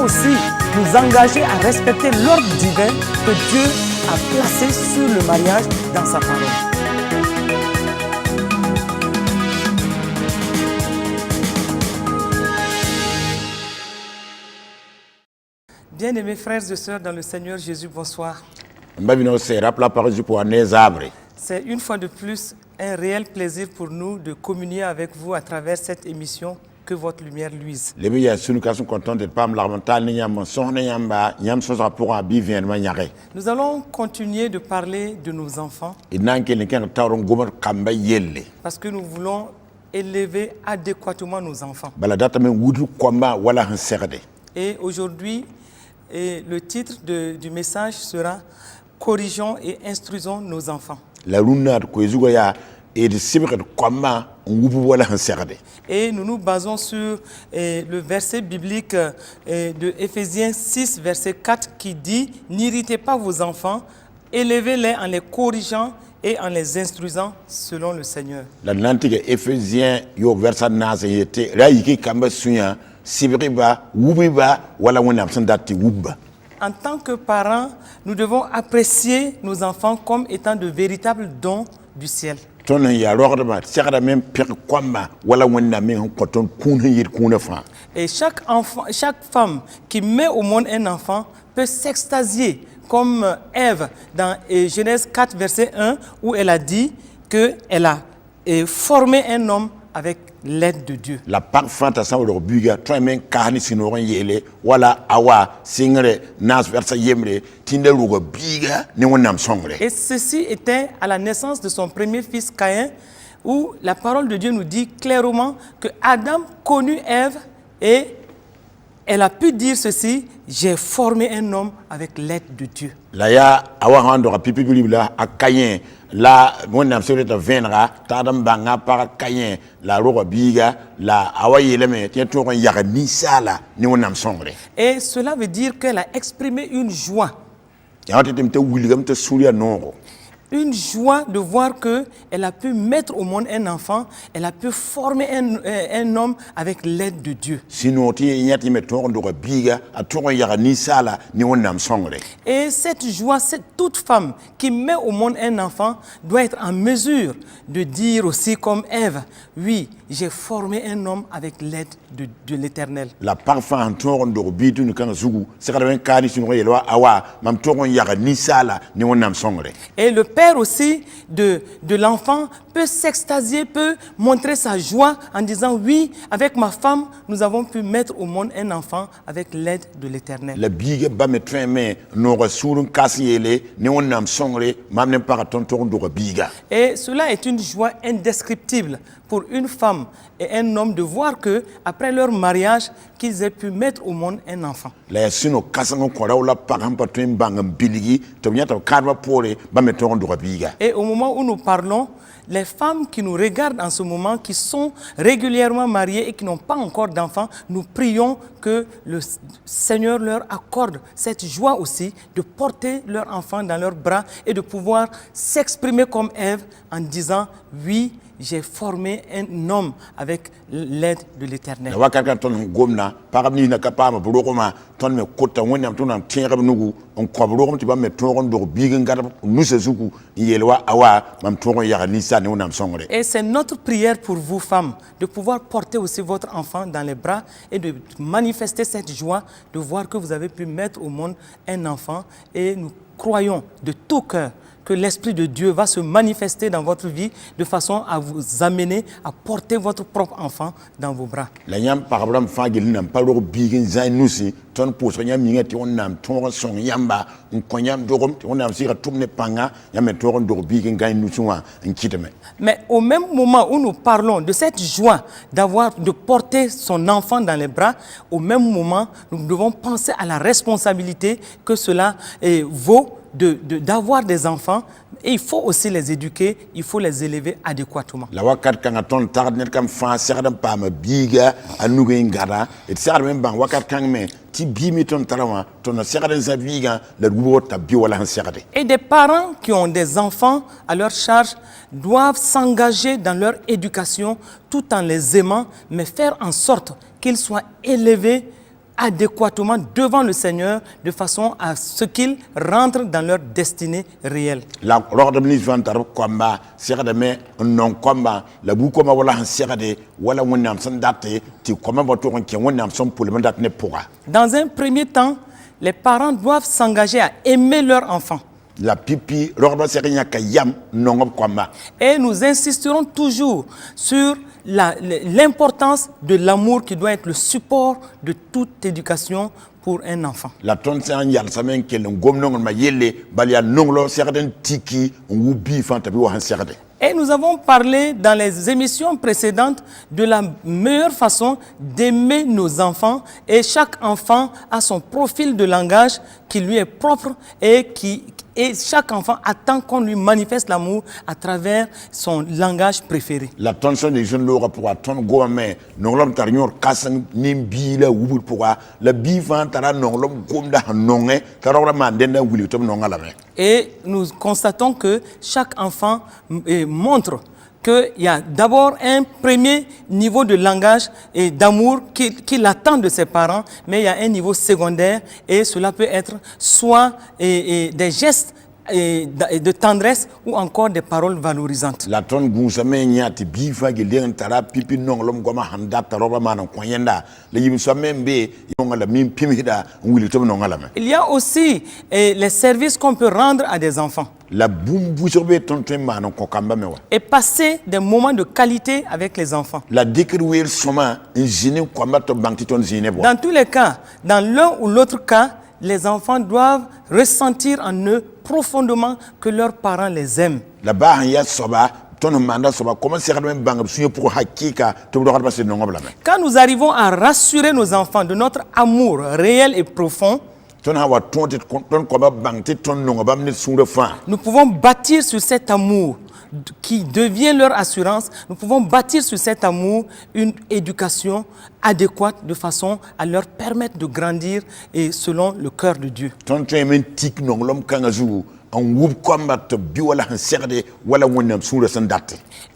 aussi nous engager à respecter l'ordre divin que Dieu a placé sur le mariage dans sa parole. Bien-aimés frères et sœurs dans le Seigneur Jésus, bonsoir. C'est une fois de plus un réel plaisir pour nous de communier avec vous à travers cette émission Que votre lumière luise. Nous allons continuer de parler de nos enfants parce que nous voulons élever adéquatement nos enfants. Et aujourd'hui, le titre du message sera « Corrigeons et instruisons nos enfants ». Et nous nous basons sur le verset biblique de Éphésiens 6, verset 4 qui dit « N'irritez pas vos enfants, élevez-les en les corrigeant et en les instruisant selon le Seigneur. » En tant que parents, nous devons apprécier nos enfants comme étant de véritables dons du ciel. Et chaque femme qui met au monde un enfant peut s'extasier comme Ève dans Genèse 4, verset 1, où elle a dit qu'elle a formé un homme avec l'aide de Dieu. La parfante assemblée biga toi men kahni sinoron yele wala awa singre nas versa yemre tinde lugo biga ne wonam songre. Et ceci était à la naissance de son premier fils Caïn, où la parole de Dieu nous dit clairement que Adam connut Ève et elle a pu dire ceci: j'ai formé un homme avec l'aide de Dieu. La ya awa hando pipi bibla akayen la monam sore ta venra tadam banga para Caïn la roga biga la awa yeleme tien to yaga ni sala ni wonam songre. Et cela veut dire qu'elle a exprimé une joie. Une joie de voir qu'elle a pu mettre au monde un enfant, elle a pu former un homme avec l'aide de Dieu. Et cette joie, toute femme qui met au monde un enfant doit être en mesure de dire aussi comme Ève, oui, j'ai formé un homme avec l'aide de l'Éternel. La parfum et le père aussi de l'enfant peut s'extasier, peut montrer sa joie en disant oui, avec ma femme, nous avons pu mettre au monde un enfant avec l'aide de l'Éternel. Et cela est une joie indescriptible pour une femme et un homme de voir que après leur mariage, qu'ils aient pu mettre au monde un enfant. Et au moment où nous parlons, les femmes qui nous regardent en ce moment, qui sont régulièrement mariées et qui n'ont pas encore d'enfants, nous prions que le Seigneur leur accorde cette joie aussi de porter leur enfant dans leurs bras et de pouvoir s'exprimer comme Ève en disant oui, j'ai formé un homme avec l'aide de l'Éternel. Et c'est notre prière pour vous femmes, de pouvoir porter aussi votre enfant dans les bras et de manifester cette joie de voir que vous avez pu mettre au monde un enfant. Et nous croyons de tout cœur que l'Esprit de Dieu va se manifester dans votre vie de façon à vous amener à porter votre propre enfant dans vos bras. Mais au même moment où nous parlons de cette joie de porter son enfant dans les bras, au même moment, nous devons penser à la responsabilité que cela vaut d'avoir des enfants, et il faut aussi les éduquer, il faut les élever adéquatement. Et des parents qui ont des enfants à leur charge doivent s'engager dans leur éducation tout en les aimant, mais faire en sorte qu'ils soient élevés adéquatement devant le Seigneur de façon à ce qu'ils rentrent dans leur destinée réelle. La roda bni vantar kwamba segade me non kwamba la bu koma wala han segade wala wonnam san datte ti koma boto kon ke wonnam son pour le datte ne pourra. Dans un premier temps, les parents doivent s'engager à aimer leur enfant. La pipi roda seganya ka yam non kwamba. Et nous insisterons toujours sur l'importance de l'amour qui doit être le support de toute éducation pour un enfant. La tonse an yal samen ke ngom non ma yelle balia nonglo segade tiki wubi fanta bi wa han segade. Et nous avons parlé dans les émissions précédentes de la meilleure façon d'aimer nos enfants. Et chaque enfant a son profil de langage qui lui est propre et chaque enfant attend qu'on lui manifeste l'amour à travers son langage préféré. La tension des jeunes l'aura pour attendre gourmet, non l'homme tarignor cassant nimbi la ou pour la bifan tara non l'homme comme da non tarora mandenda ou tom non à la main. Et nous constatons que chaque enfant montre qu'il y a d'abord un premier niveau de langage et d'amour qu'il attend de ses parents, mais il y a un niveau secondaire et cela peut être soit des gestes de tendresse ou encore des paroles valorisantes. La tonne gousame nyati bifa gilien tara pipi non l'homme goma handa taroba manan koyenda le yimso membe yonga la mim pimida wili tom non ala. Il y a aussi les services qu'on peut rendre à des enfants. La boumbu surbe tonton manan kokamba mewa. Et passer des moments de qualité avec les enfants. La décrire soma ingénieur kwamba to bangti ton zine bo. Dans tous les cas, dans l'un ou l'autre cas, les enfants doivent ressentir en eux profondément que leurs parents les aiment. La barre ya soba ton mandat soba comment c'est même bang pour hakika to do passer non ngobla. Quand nous arrivons à rassurer nos enfants de notre amour réel et profond, nous pouvons bâtir sur cet amour qui devient leur assurance. Nous pouvons bâtir sur cet amour une éducation adéquate de façon à leur permettre de grandir et selon le cœur de Dieu.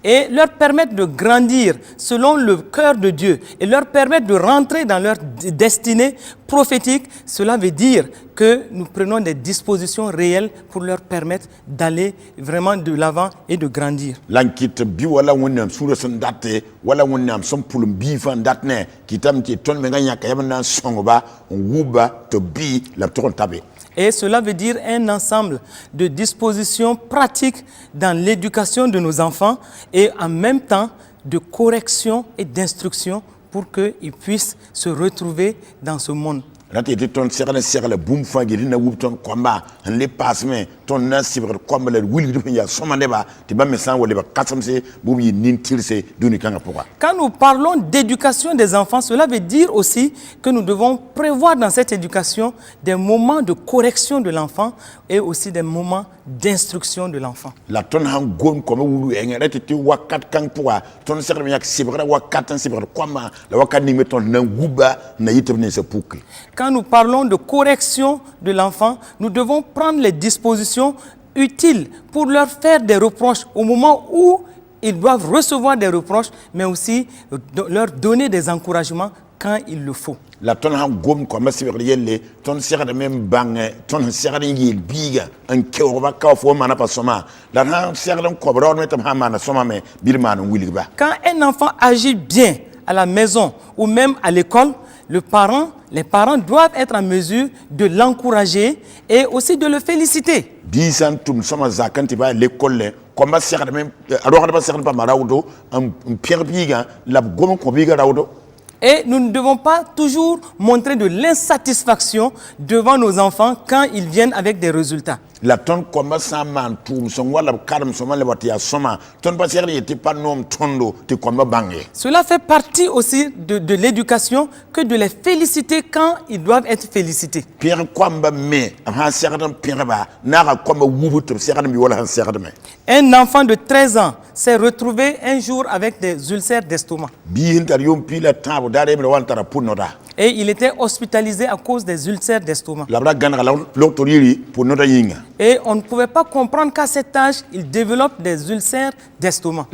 Et leur permettre de grandir selon le cœur de Dieu et leur permettre de rentrer dans leur destinée prophétique. Cela veut dire que nous prenons des dispositions réelles pour leur permettre d'aller vraiment de l'avant et de grandir. Et cela veut dire un ensemble de dispositions pratiques dans l'éducation de nos enfants et en même temps de correction et d'instruction pour qu'ils puissent se retrouver dans ce monde. Ton serre boum fagiri na wupton kwamba le passement ton na sibr kwamba le wili de ya somandeba ti ba mesan wole ba kasamse bubi nintirse duni kanga pourquoi. Quand nous parlons d'éducation des enfants, cela veut dire aussi que nous devons prévoir dans cette éducation des moments de correction de l'enfant et aussi des moments d'instruction de l'enfant. La ton han gon comme wulu engere ti wakat kang pourquoi ton serre yak sibr wakat sibr kwamba la wakat ni meton na guba na yitebne se pouk. Quand nous parlons de correction de l'enfant, nous devons prendre les dispositions utiles pour leur faire des reproches au moment où ils doivent recevoir des reproches, mais aussi leur donner des encouragements quand il le faut. La ton ha gom ko masibir yelle ton sera de même bang ton sera de yil biga en keoba ka fo mana pa soma la ha sera de ko bro metam ha mana soma me birman wiliba. Quand un enfant agit bien à la maison ou même à l'école, les parents doivent être en mesure de l'encourager et aussi de le féliciter. Et nous ne devons pas toujours montrer de l'insatisfaction devant nos enfants quand ils viennent avec des résultats. La tonne commence à mantoum, son wala karam soma le batia soma, ton passer était pas nom tondo, te combat bangé. Cela fait partie aussi de l'éducation que de les féliciter quand ils doivent être félicités. Pierre Kwamba me, un certain Pierre Nara Kwamba Wubut, certain Biola, un certain. Un enfant de 13 ans s'est retrouvé un jour avec des ulcères d'estomac. Bi intérieur pile table d'arrêt le wantara punoda. Et il était hospitalisé à cause des ulcères d'estomac. Et on ne pouvait pas comprendre qu'à cet âge, il développe des ulcères d'estomac.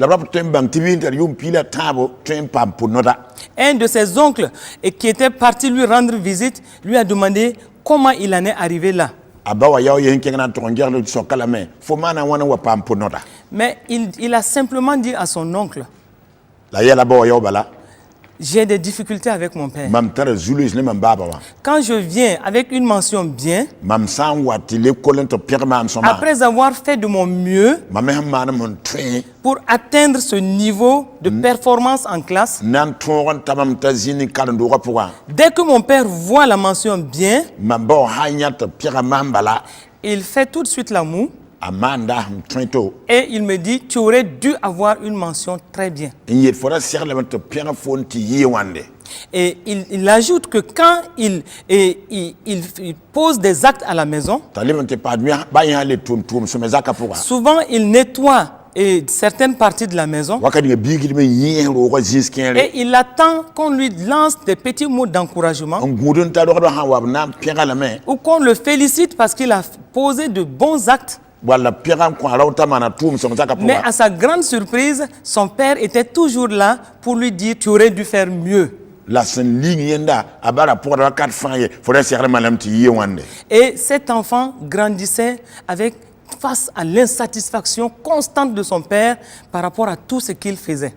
Un de ses oncles qui était parti lui rendre visite lui a demandé comment il en est arrivé là. Mais il a simplement dit à son oncle, j'ai des difficultés avec mon père. Quand je viens avec une mention bien, après avoir fait de mon mieux pour atteindre ce niveau de performance en classe, dès que mon père voit la mention bien, il fait tout de suite la moue. Et il me dit, tu aurais dû avoir une mention très bien. Et il ajoute que quand il pose des actes à la maison, souvent il nettoie certaines parties de la maison et il attend qu'on lui lance des petits mots d'encouragement ou qu'on le félicite parce qu'il a posé de bons actes. Mais à sa grande surprise, son père était toujours là pour lui dire tu aurais dû faire mieux. Et cet enfant grandissait face à l'insatisfaction constante de son père par rapport à tout ce qu'il faisait.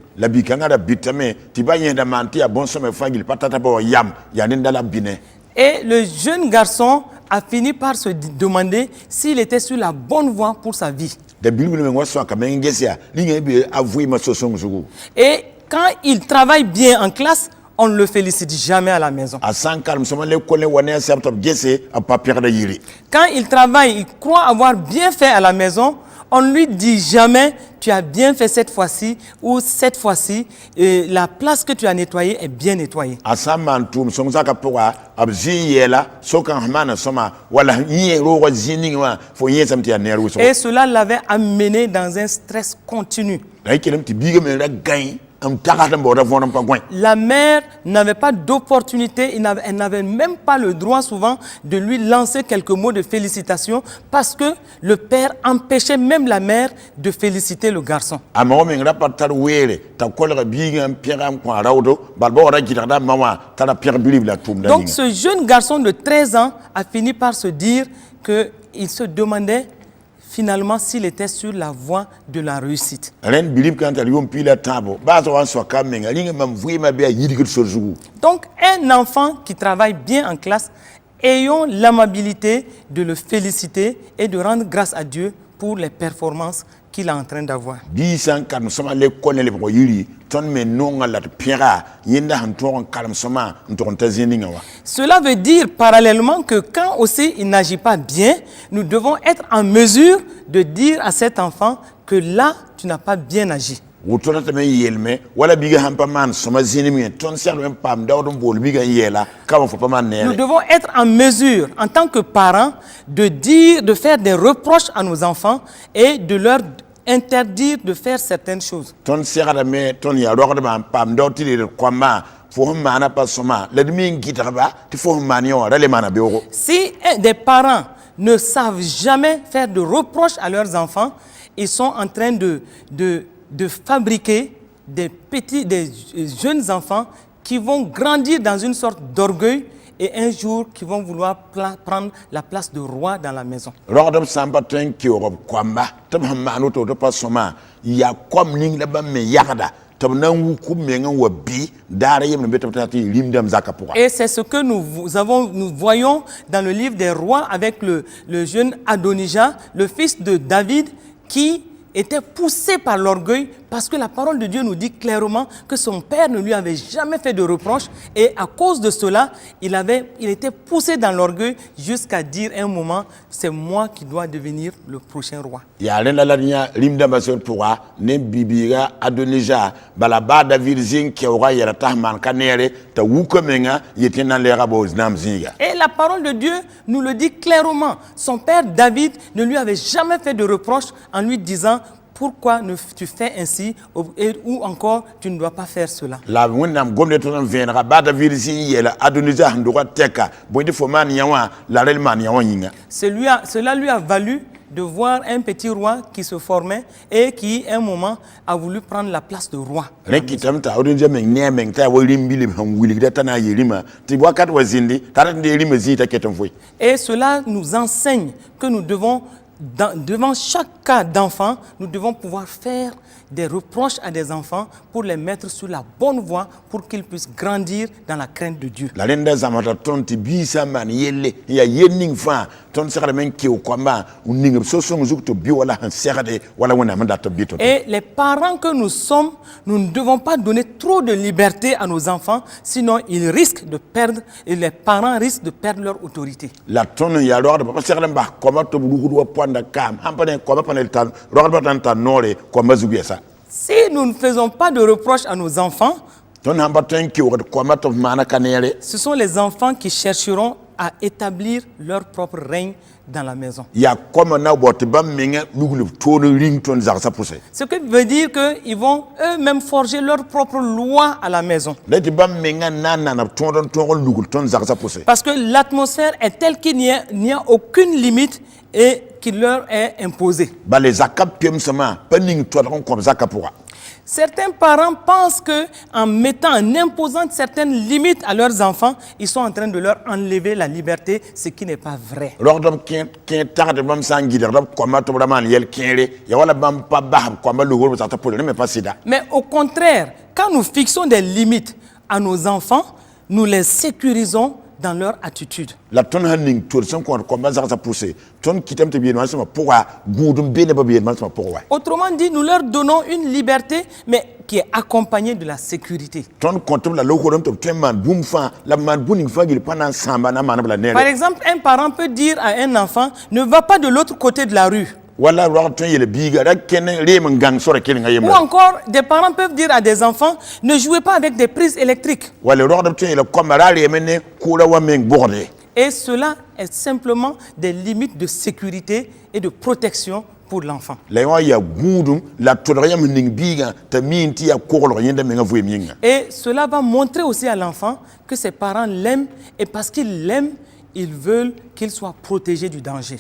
Et le jeune garçon a fini par se demander s'il était sur la bonne voie pour sa vie. Et quand il travaille bien en classe, on ne le félicite jamais à la maison. Quand il travaille, il croit avoir bien fait à la maison, on ne lui dit jamais tu as bien fait cette fois-ci ou cette fois-ci la place que tu as nettoyée est bien nettoyée. Et cela l'avait amené dans un stress continu. La mère n'avait pas d'opportunité, elle n'avait même pas le droit souvent de lui lancer quelques mots de félicitations parce que le père empêchait même la mère de féliciter le garçon. Donc ce jeune garçon de 13 ans a fini par se dire qu'il se demandait finalement s'il était sur la voie de la réussite. Donc un enfant qui travaille bien en classe, ayons l'amabilité de le féliciter et de rendre grâce à Dieu pour les performances qu'il est en train d'avoir. Cela veut dire parallèlement que quand aussi il n'agit pas bien, nous devons être en mesure de dire à cet enfant que là, tu n'as pas bien agi. Nous devons être en mesure, en tant que parents, de faire des reproches à nos enfants et de leur interdire de faire certaines choses. Si des parents ne savent jamais faire de reproches à leurs enfants, ils sont en train de fabriquer des jeunes enfants qui vont grandir dans une sorte d'orgueil et un jour qui vont vouloir prendre la place de roi dans la maison. Et c'est ce que nous voyons dans le livre des rois avec le jeune Adonijah, le fils de David, qui était poussé par l'orgueil parce que la parole de Dieu nous dit clairement que son père ne lui avait jamais fait de reproche et à cause de cela, il était poussé dans l'orgueil jusqu'à dire un moment, c'est moi qui dois devenir le prochain roi. Et la parole de Dieu nous le dit clairement. Son père David ne lui avait jamais fait de reproche en lui disant pourquoi tu fais ainsi ou encore tu ne dois pas faire cela. La wonnam gomne ton venra bada virisi yela adoniza ndora teka bondi fomani yawa la relman yawa yinga. Cela lui a valu de voir un petit roi qui se formait et qui, à un moment, a voulu prendre la place de roi. Et cela nous enseigne que nous devons, devant chaque cas d'enfant, nous devons pouvoir faire des reproches à des enfants pour les mettre sur la bonne voie pour qu'ils puissent grandir dans la crainte de Dieu. Et les parents que nous sommes, nous ne devons pas donner trop de liberté à nos enfants, sinon ils risquent de perdre, et les parents risquent de perdre leur autorité. Si nous ne faisons pas de reproches à nos enfants, ce sont les enfants qui chercheront à établir leur propre règne dans la maison. Ce qui veut dire qu'ils vont eux-mêmes forger leur propre loi à la maison. Parce que l'atmosphère est telle qu'il n'y a aucune limite et qui leur est imposée. Certains parents pensent qu'en en imposant certaines limites à leurs enfants, ils sont en train de leur enlever la liberté, ce qui n'est pas vrai. Mais au contraire, quand nous fixons des limites à nos enfants, nous les sécurisons dans leur attitude. Autrement dit, nous leur donnons une liberté, mais qui est accompagnée de la sécurité. Par exemple, un parent peut dire à un enfant, ne va pas de l'autre côté de la rue. Ou encore, des parents peuvent dire à des enfants, ne jouez pas avec des prises électriques. Et cela est simplement des limites de sécurité et de protection pour l'enfant. Et cela va montrer aussi à l'enfant que ses parents l'aiment, et parce qu'ils l'aiment, ils veulent qu'il soit protégé du danger.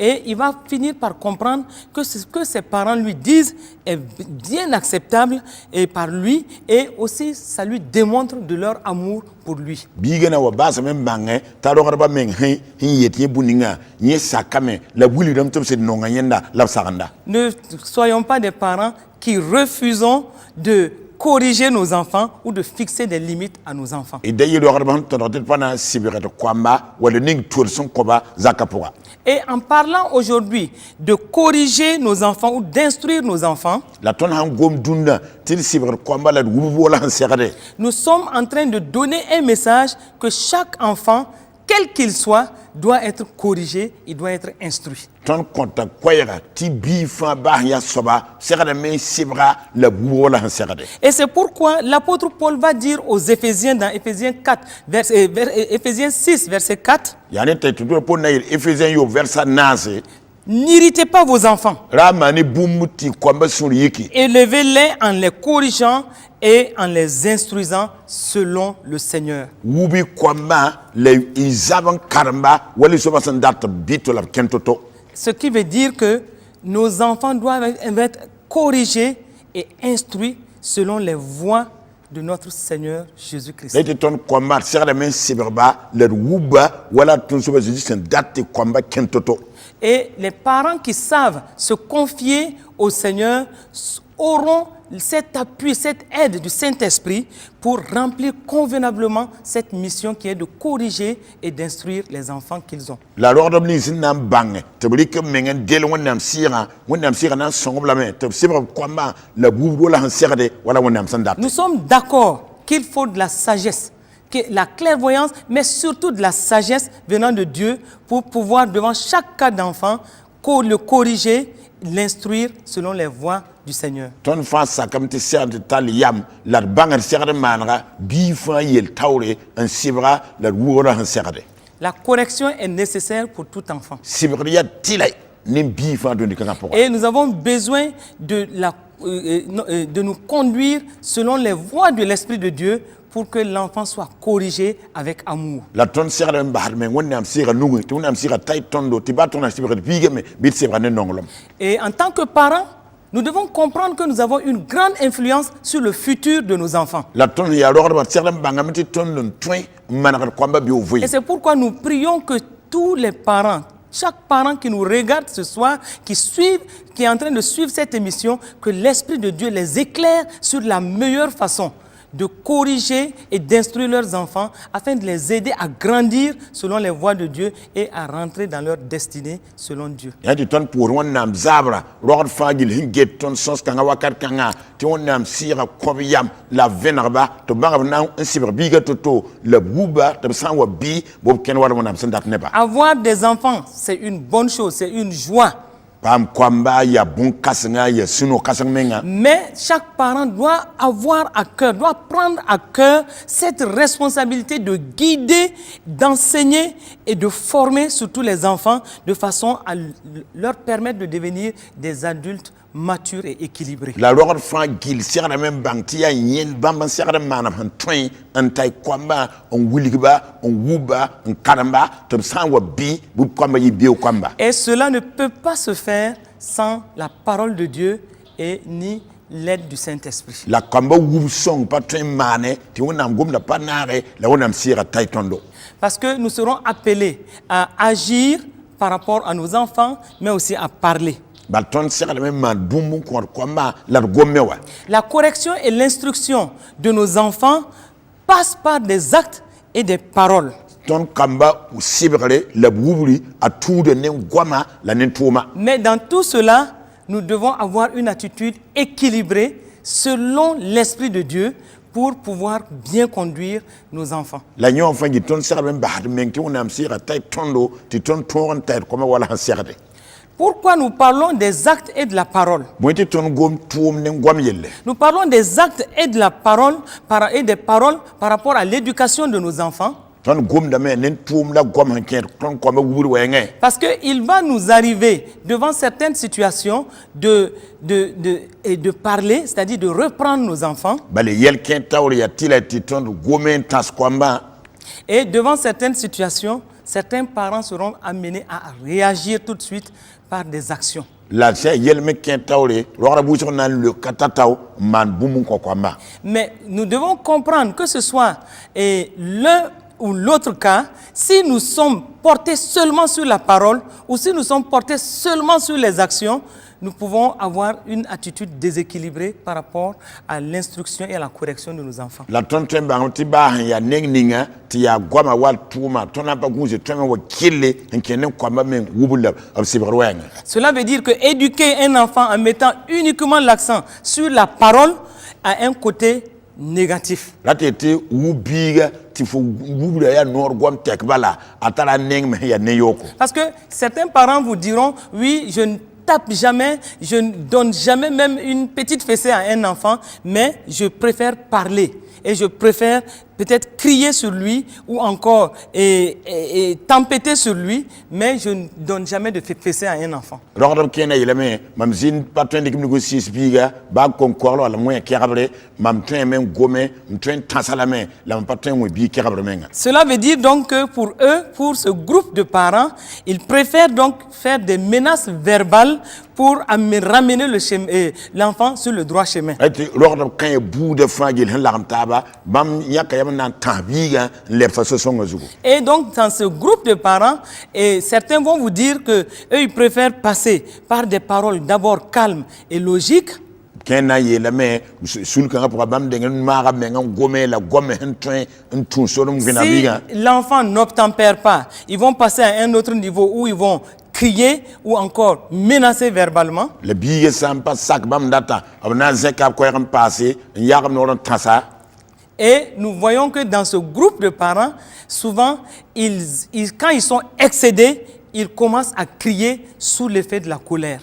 Et il va finir par comprendre que ce que ses parents lui disent est bien acceptable et par lui, et aussi ça lui démontre de leur amour pour lui. Ne soyons pas des parents qui refusons de corriger nos enfants ou de fixer des limites à nos enfants. Et en parlant aujourd'hui de corriger nos enfants ou d'instruire nos enfants, nous sommes en train de donner un message que chaque enfant, quel qu'il soit, doit être corrigé, il doit être instruit. Et c'est pourquoi l'apôtre Paul va dire aux Éphésiens dans Éphésiens 4, Éphésiens 6, verset 4, n'irritez pas vos enfants. Élevez-les en les corrigeant et en les instruisant selon le Seigneur. Ce qui veut dire que nos enfants doivent être corrigés et instruits selon les voies de notre Seigneur Jésus-Christ. Et les parents qui savent se confier au Seigneur auront cet appui, cette aide du Saint-Esprit pour remplir convenablement cette mission qui est de corriger et d'instruire les enfants qu'ils ont. Nous sommes d'accord qu'il faut de la sagesse, la clairvoyance, mais surtout de la sagesse venant de Dieu pour pouvoir, devant chaque cas d'enfant, le corriger, l'instruire selon les voies du Seigneur. La correction est nécessaire pour tout enfant. Et nous avons besoin de nous conduire selon les voies de l'Esprit de Dieu pour que l'enfant soit corrigé avec amour. Et en tant que parents, nous devons comprendre que nous avons une grande influence sur le futur de nos enfants. Et c'est pourquoi nous prions que tous les parents, chaque parent qui nous regarde ce soir, qui est en train de suivre cette émission, que l'Esprit de Dieu les éclaire sur la meilleure façon de corriger et d'instruire leurs enfants afin de les aider à grandir selon les voies de Dieu et à rentrer dans leur destinée selon Dieu. Avoir des enfants, c'est une bonne chose, c'est une joie. Mais chaque parent doit avoir à cœur, doit prendre à cœur cette responsabilité de guider, d'enseigner et de former surtout les enfants de façon à leur permettre de devenir des adultes matures et équilibrés. Et cela ne peut pas se faire sans la parole de Dieu et ni l'aide du Saint-Esprit. Parce que nous serons appelés à agir par rapport à nos enfants, mais aussi à parler. La correction et l'instruction de nos enfants passent par des actes et des paroles. Mais dans tout cela, nous devons avoir une attitude équilibrée selon l'Esprit de Dieu pour pouvoir bien conduire nos enfants. Pourquoi nous parlons des actes et de la parole? Nous parlons des actes et de la parole et des paroles par rapport à l'éducation de nos enfants. Parce qu'il va nous arriver devant certaines situations de parler, c'est-à-dire de reprendre nos enfants. Et devant certaines situations, certains parents seront amenés à réagir tout de suite par des actions. Mais nous devons comprendre que ce soit l'un ou l'autre cas, si nous sommes portés seulement sur la parole ou si nous sommes portés seulement sur les actions, nous pouvons avoir une attitude déséquilibrée par rapport à l'instruction et à la correction de nos enfants. Cela veut dire que éduquer un enfant en mettant uniquement l'accent sur la parole a un côté négatif. Parce que certains parents vous diront, oui, je ne tape jamais, je ne donne jamais même une petite fessée à un enfant, mais je préfère parler et je préfère peut-être crier sur lui ou encore tempêter sur lui, mais je ne donne jamais de fessée à un enfant. Cela veut dire donc que pour eux, pour ce groupe de parents, ils préfèrent donc faire des menaces verbales pour ramener l'enfant sur le droit chemin. Et donc dans ce groupe de parents, certains vont vous dire que eux ils préfèrent passer par des paroles d'abord calmes et logiques. Si l'enfant n'obtempère pas, ils vont passer à un autre niveau où ils vont crier ou encore menacer verbalement. Et nous voyons que dans ce groupe de parents, souvent, quand ils sont excédés, ils commencent à crier sous l'effet de la colère.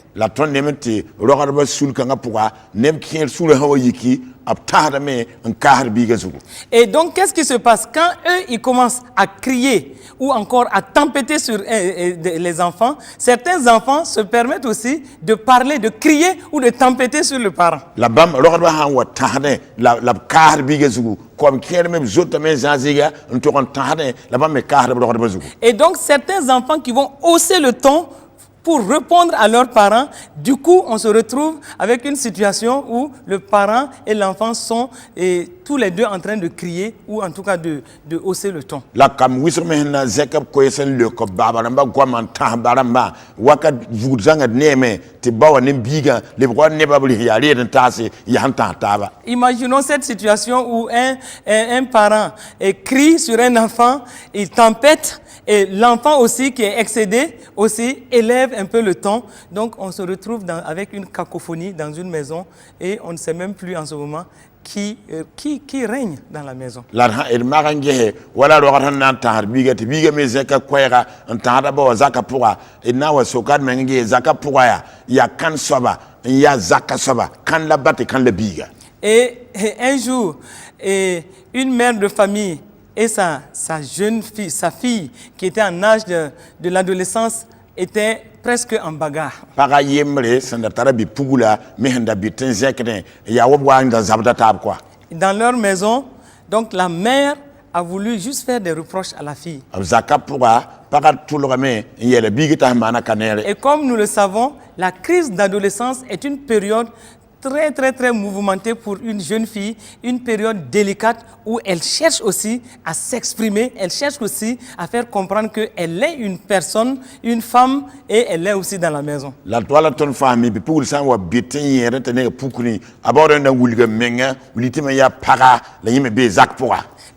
Et donc, qu'est-ce qui se passe? Quand eux, ils commencent à crier ou encore à tempêter sur les enfants, certains enfants se permettent aussi de parler, de crier ou de tempêter sur le parent. Et donc, certains enfants qui vont hausser le ton pour répondre à leurs parents, du coup, on se retrouve avec une situation où le parent et l'enfant sont tous les deux en train de crier ou en tout cas de hausser le ton. Imaginons cette situation où un parent crie sur un enfant, il tempête, et l'enfant aussi qui est excédé aussi élève un peu le ton. Donc on se retrouve avec une cacophonie dans une maison et on ne sait même plus en ce moment qui règne dans la maison. Et un jour, une mère de famille et sa jeune fille, sa fille, qui était en âge de l'adolescence, était presque en bagarre. Dans leur maison, donc la mère a voulu juste faire des reproches à la fille. Et comme nous le savons, la crise d'adolescence est une période très mouvementée pour une jeune fille, une période délicate où elle cherche aussi à s'exprimer, elle cherche aussi à faire comprendre qu'elle est une personne, une femme, et elle est aussi dans la maison.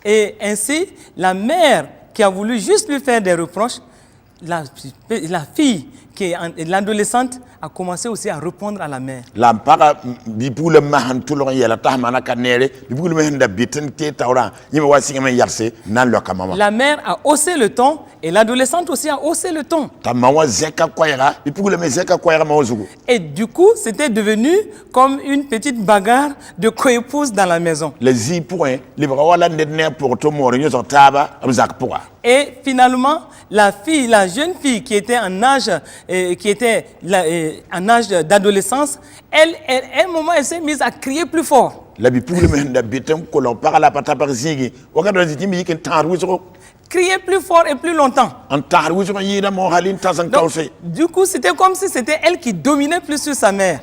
Et ainsi, la mère qui a voulu juste lui faire des reproches, la fille qui est l'adolescente a commencé aussi à répondre à la mère. La mère a haussé le ton et l'adolescente aussi a haussé le ton. Et du coup, c'était devenu comme une petite bagarre de coépouse dans la maison. Et finalement, la jeune fille qui était en âge, d'adolescence, à un moment, elle s'est mise à crier plus fort. Crier plus fort et plus longtemps. Donc, du coup, c'était comme si c'était elle qui dominait plus sur sa mère.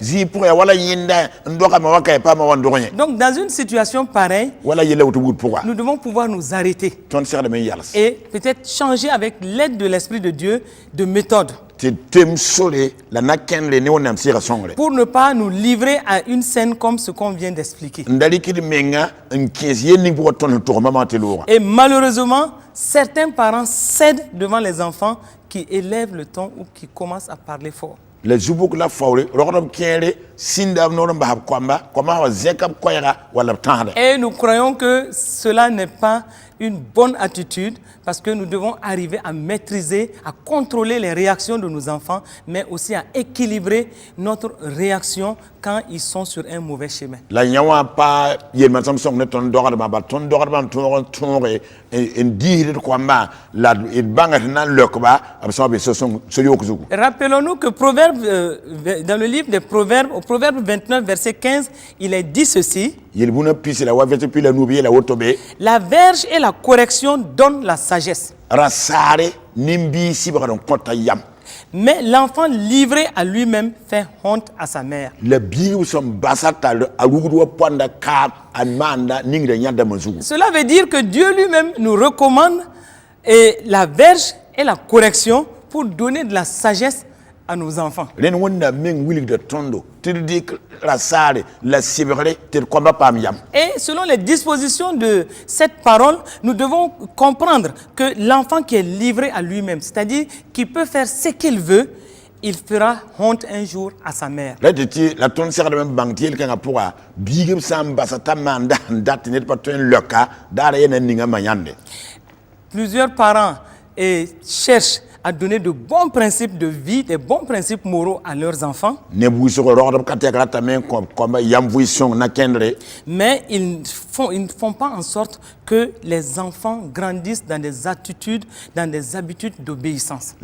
Donc, dans une situation pareille, nous devons pouvoir nous arrêter et peut-être changer avec l'aide de l'Esprit de Dieu de méthode. Pour ne pas nous livrer à une scène comme ce qu'on vient d'expliquer. Et malheureusement, certains parents cèdent devant les enfants qui élèvent le ton ou qui commencent à parler fort. Et nous croyons que cela n'est pas une bonne attitude parce que nous devons arriver à maîtriser, à contrôler les réactions de nos enfants, mais aussi à équilibrer notre réaction quand ils sont sur un mauvais chemin. Rappelons-nous que dans le livre des Proverbes, au Proverbe 29, verset 15, il est dit ceci: la verge et la correction donnent la sagesse. Mais l'enfant livré à lui-même fait honte à sa mère. Cela veut dire que Dieu lui-même nous recommande la verge et la correction pour donner de la sagesse à nos enfants. Et selon les dispositions de cette parole, nous devons comprendre que l'enfant qui est livré à lui-même, c'est-à-dire qui peut faire ce qu'il veut, il fera honte un jour à sa mère. Plusieurs parents cherchent à donner de bons principes de vie, des bons principes moraux à leurs enfants. Mais ils ne font pas en sorte que les enfants grandissent dans des attitudes, dans des habitudes d'obéissance.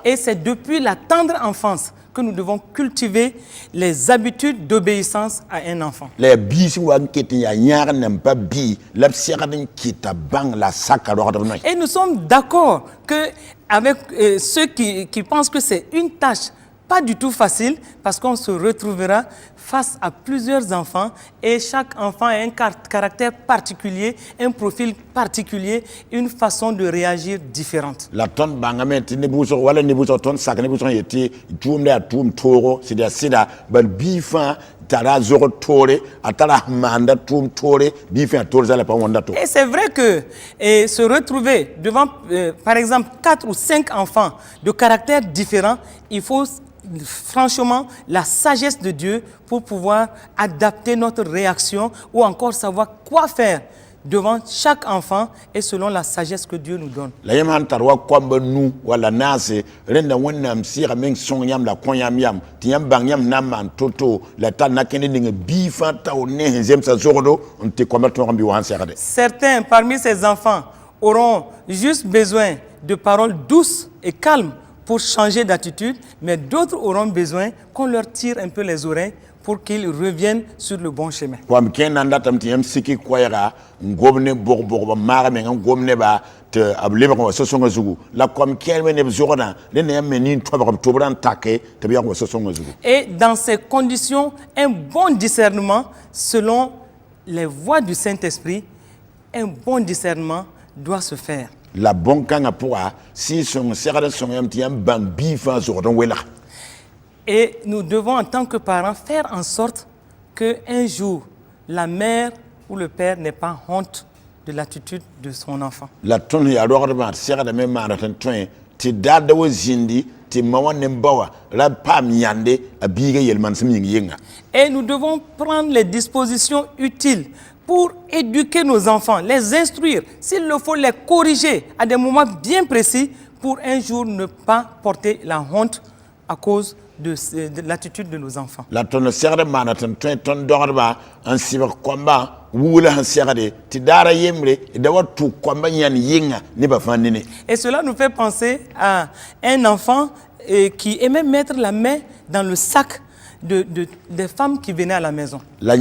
Et c'est depuis la tendre enfance que nous devons cultiver les habitudes d'obéissance à un enfant. Et nous sommes d'accord avec ceux qui pensent que c'est une tâche pas du tout facile, parce qu'on se retrouvera face à plusieurs enfants et chaque enfant a un caractère particulier, un profil particulier, une façon de réagir différente. La tonne bangame ti nebuso wala nebuso ton sak nebuso yeti tuumle atum toro sida sida bal bifa tara zoro tore atara manda tum tore bifa tore za la pa wanda to. Et c'est vrai que se retrouver devant par exemple 4 ou 5 enfants de caractères différents, il faut franchement la sagesse de Dieu pour pouvoir adapter notre réaction ou encore savoir quoi faire devant chaque enfant et selon la sagesse que Dieu nous donne. La yaman tarwa kwamba nu wala nase renda wonnam sira meng song yam la koyam yam tiam bang yam naman toto la tan nakene ninga bifa taw ne zem sa zorodo on te kwamba to rambi wan serade. Certains parmi ces enfants auront juste besoin de paroles douces et calmes pour changer d'attitude, mais d'autres auront besoin qu'on leur tire un peu les oreilles pour qu'ils reviennent sur le bon chemin. Et dans ces conditions, un bon discernement selon les voies du Saint-Esprit, un bon discernement doit se faire. La bonne kanga pourra si son serre son yam bang bifa sur don wela. Et nous devons en tant que parents faire en sorte que un jour la mère ou le père n'ait pas honte de l'attitude de son enfant. La tonne ya alors de serre de même marathon train ti dada wo zindi ti mawan nembawa la pam yande abiga yelman sminga. Et nous devons prendre les dispositions utiles pour éduquer nos enfants, les instruire, s'il le faut les corriger à des moments bien précis pour un jour ne pas porter la honte à cause de l'attitude de nos enfants. La tonne serre manaton ton dorba en cyber combat wula han serre ti dara yemre et d'avoir tout combat yan yinga ne ba fandine. Et cela nous fait penser à un enfant qui aimait mettre la main dans le sac des femmes qui venaient à la maison. Quand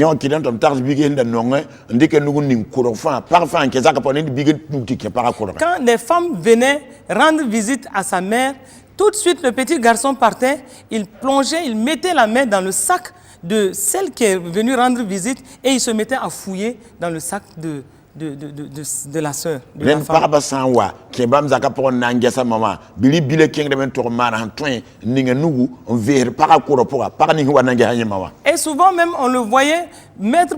des femmes venaient rendre visite à sa mère, tout de suite le petit garçon partait, il plongeait, il mettait la main dans le sac de celle qui est venue rendre visite et il se mettait à fouiller dans le sac de la sœur. Et souvent même on le voyait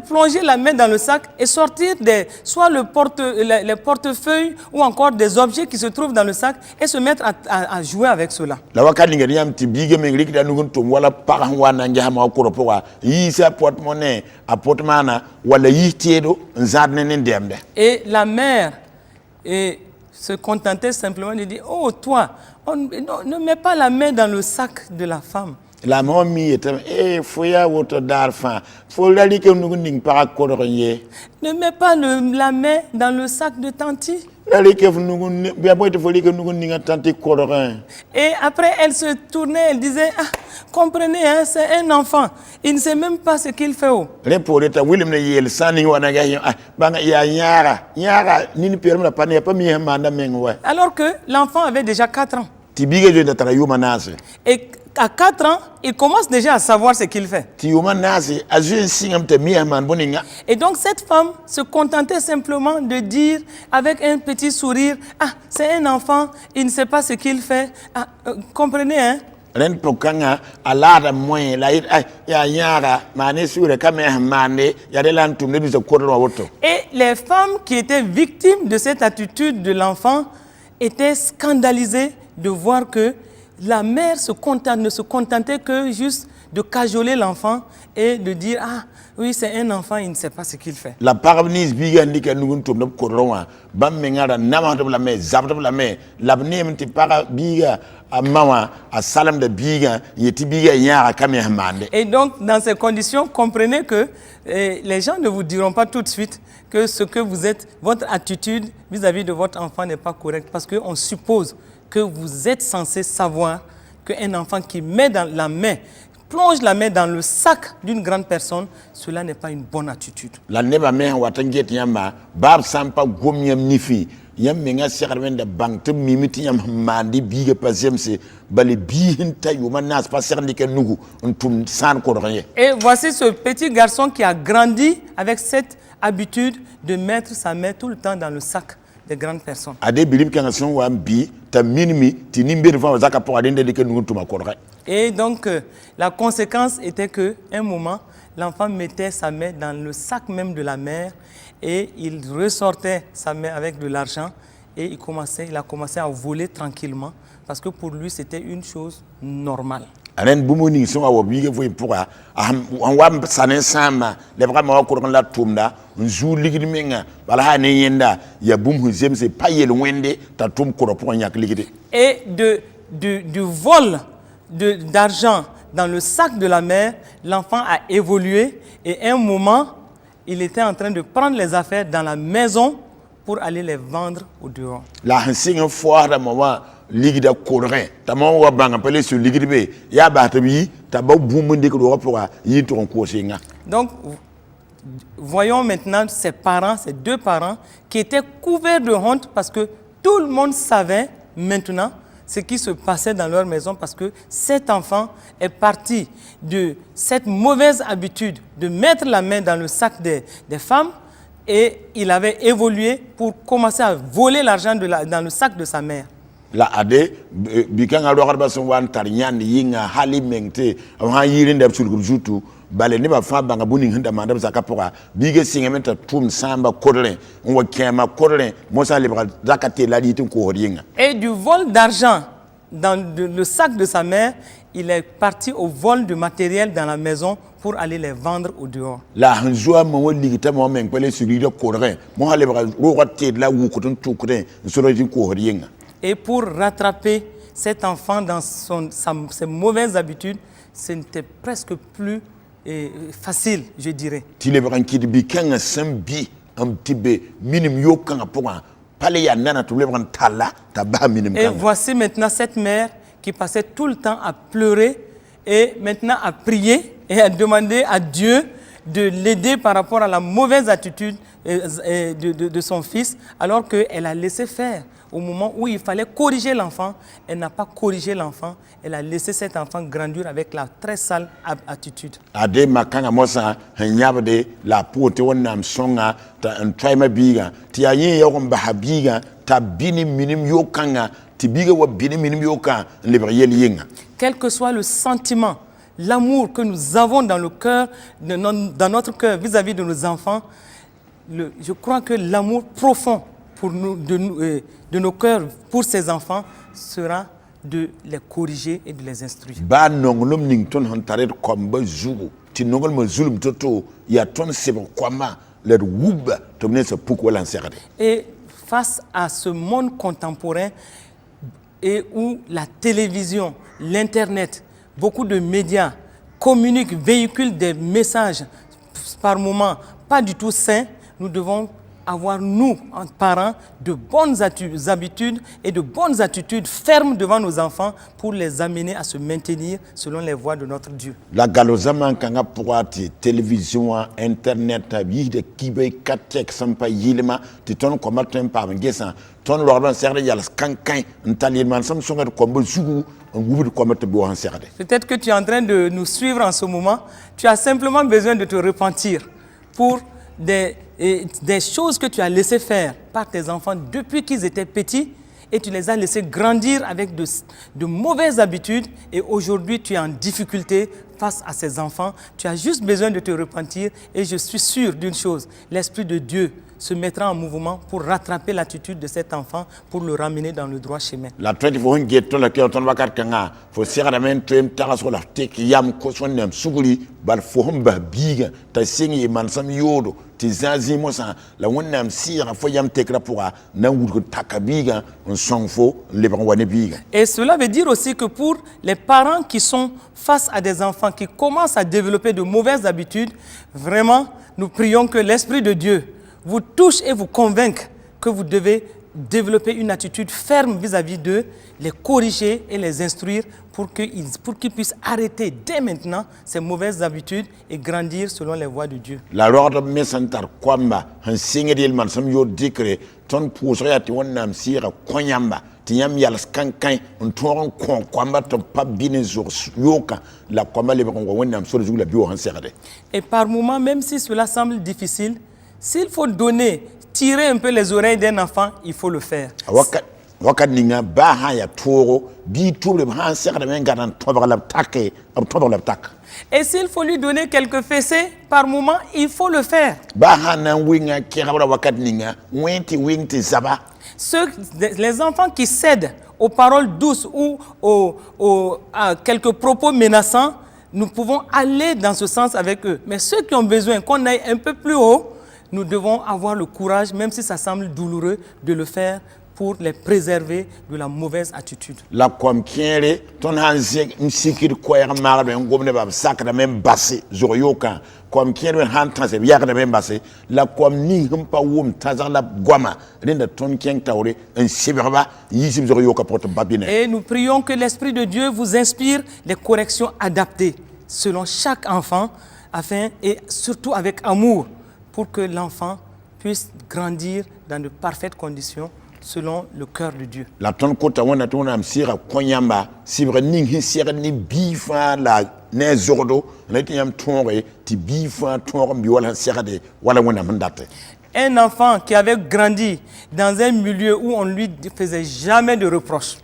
plonger la main dans le sac et sortir soit les portefeuilles ou encore des objets qui se trouvent dans le sac et se mettre à jouer avec cela. Et la mère se contentait simplement de dire, oh toi, ne mets pas la main dans le sac de la femme. La mamie était, fouya votre d'arfan, faut la que nous n'ing pas corriger. Ne mets pas la main dans le sac de tanti. Et après, elle se tournait, elle disait, ah, comprenez, hein, c'est un enfant. Il ne sait même pas ce qu'il fait. Alors que l'enfant avait déjà 4 ans. Et à 4 ans, il commence déjà à savoir ce qu'il fait. Et donc cette femme se contentait simplement de dire avec un petit sourire, ah, c'est un enfant, il ne sait pas ce qu'il fait. Ah, comprenez, hein? Et les femmes qui étaient victimes de cette attitude de l'enfant étaient scandalisées de voir que la mère ne se contentait que juste de cajoler l'enfant et de dire « Ah, oui, c'est un enfant, il ne sait pas ce qu'il fait. » La parabnise biga ndika nugun tum nop korwa bam mengara nama de la me zabde la me labnem ti para biga a mawa a salam de biga yeti biga yara kamé mande. Et donc dans ces conditions, comprenez que les gens ne vous diront pas tout de suite que ce que vous êtes, votre attitude vis-à-vis de votre enfant n'est pas correcte, parce qu'on suppose que vous êtes censé savoir qu'un enfant qui met dans la main, plonge la main dans le sac d'une grande personne, cela n'est pas une bonne attitude. La neba me watanget yamba bab sampa gomyam nifi yam menga serven de bank te mimiti yam mandi biga pasemse bale bihin tayuma nas pas sernike nugu ontum san ko rien. Et voici ce petit garçon qui a grandi avec cette habitude de mettre sa main tout le temps dans le sac des grandes personnes. Ade bilim kan son wa bi ta minimi ti nimbe fa zaka pour adende de nugu tuma ko rien. Et donc, la conséquence était qu'un moment, l'enfant mettait sa main dans le sac même de la mère et il ressortait sa main avec de l'argent et il a commencé à voler tranquillement parce que pour lui, c'était une chose normale. Aren bumuni so awo biga foi pourra on wa sanen sama le vraiment ko la tumda nzu ligidi menga bala ha ne yenda ya bum huzem se payel wende ta tum ko pour nyak ligidi. Et du vol d'argent dans le sac de la mère, l'enfant a évolué et à un moment, il était en train de prendre les affaires dans la maison pour aller les vendre au dehors. La hansinga foire maman ligida corin tamon wa banga pelé sur ligidbe ya batabi taba bumundi ko pour yi ton ko singa. Donc voyons maintenant ces parents, ces deux parents qui étaient couverts de honte parce que tout le monde savait maintenant ce qui se passait dans leur maison parce que cet enfant est parti de cette mauvaise habitude de mettre la main dans le sac des femmes et il avait évolué pour commencer à voler l'argent dans le sac de sa mère. La ade bikanga do garba son wan tar nyandi yinga hali mengte ha yirin da sul jutu bale ne ba fa banga buni hinda manda zaka poka bige singementa tum samba korle on kema korle mosa libra zakate la ditin ko yinga. Et du vol d'argent dans le sac de sa mère, il est parti au vol de matériel dans la maison pour aller les vendre au dehors. La hanjoa mo ligita mo men pele sur de korle mo libra roate la wu ko tun tukre so lo ko yinga. Et pour rattraper cet enfant dans ses mauvaises habitudes, ce n'était presque plus facile, je dirais. Et voici maintenant cette mère qui passait tout le temps à pleurer et maintenant à prier et à demander à Dieu de l'aider par rapport à la mauvaise attitude de son fils, alors qu'elle a laissé faire. Au moment où il fallait corriger l'enfant, elle n'a pas corrigé l'enfant, elle a laissé cet enfant grandir avec la très sale attitude. Ade makanga mosa hanyabde la pote wonnam songa ta ntwaima biga ti ayin yokom bahabiga ta bini minim yokanga ti biga wa bini minim yoka lebriyel yinga. Quel que soit le sentiment, l'amour que nous avons dans le cœur, dans notre cœur vis-à-vis de nos enfants, je crois que l'amour profond pour nous, de nos cœurs pour ces enfants sera de les corriger et de les instruire. Et face à ce monde contemporain et où la télévision, l'internet, beaucoup de médias communiquent, véhiculent des messages par moments pas du tout sains, nous devons avoir, nous, en parents, de bonnes habitudes et de bonnes attitudes fermes devant nos enfants pour les amener à se maintenir selon les voies de notre Dieu. La galozama kanga pourati télévision, internet, yide kibe katek sampa yilema, ti ton komatem par ngesa, ton lorban serre yal skankan, ntalieman sam songa kombo zugu, on gouverne komate bo en serre. Peut-être que tu es en train de nous suivre en ce moment, tu as simplement besoin de te repentir pour des choses que tu as laissé faire par tes enfants depuis qu'ils étaient petits et tu les as laissés grandir avec de mauvaises habitudes et aujourd'hui tu es en difficulté face à ses enfants, tu as juste besoin de te repentir et je suis sûr d'une chose, l'Esprit de Dieu se mettra en mouvement pour rattraper l'attitude de cet enfant, pour le ramener dans le droit chemin. La traite faut un guetto la qui entend vacar kanga faut serra men trem taraso la tek yam ko son nem suguli bal fo hamba biga ta singi man sam yodo ti zazi mo sa la wonnam sira fo yam tekra pour na wurgo takabiga on son fo le ban wane biga. Et cela veut dire aussi que pour les parents qui sont face à des enfants qui commencent à développer de mauvaises habitudes, vraiment nous prions que l'Esprit de Dieu vous touche et vous convainc que vous devez développer une attitude ferme vis-à-vis d'eux, les corriger et les instruire pour qu'ils puissent arrêter dès maintenant ces mauvaises habitudes et grandir selon les voies de Dieu. La loi de Messantar Kwamba, un signe de Mansam yo décret, ton poussera ti wonnam sira konyamba, ti yam yal skankan, on tourne kon kwamba ton pas bien yoka, la kwamba le bon wonnam sur le bio en serre. Et par moments, même si cela semble difficile, s'il faut donner, tirer un peu les oreilles d'un enfant, il faut le faire. Wakat ninga ba ha ya toro bi tour ha serre men gadan tobar la take am tobar la tak. Et s'il faut lui donner quelques fessées par moment, il faut le faire. Ba ha nan winga kirabra wakat ninga winti zaba. Les enfants qui cèdent aux paroles douces ou à quelques propos menaçants, nous pouvons aller dans ce sens avec eux. Mais ceux qui ont besoin qu'on aille un peu plus haut, nous devons avoir le courage, même si ça semble douloureux, de le faire pour les préserver de la mauvaise attitude. La comme kiere ton hanzek msikir koyar marbe ngomne bab sakra même bassé zoryoka comme kiere han tanse yakra même bassé la comme ni humpa wum tazar la goma renda ton kien tawre un siberba yisib zoryoka porte babine. Et nous prions que l'Esprit de Dieu vous inspire les corrections adaptées selon chaque enfant afin et surtout avec amour pour que l'enfant puisse grandir dans de parfaites conditions selon le cœur de Dieu. La ton kota wana tona msira konyamba sibre ning hisira ni bifa la ne zordo leti yam tonre ti bifa tonre bi wala sira de wala wana mandate. Un enfant qui avait grandi dans un milieu où on ne lui faisait jamais de reproches.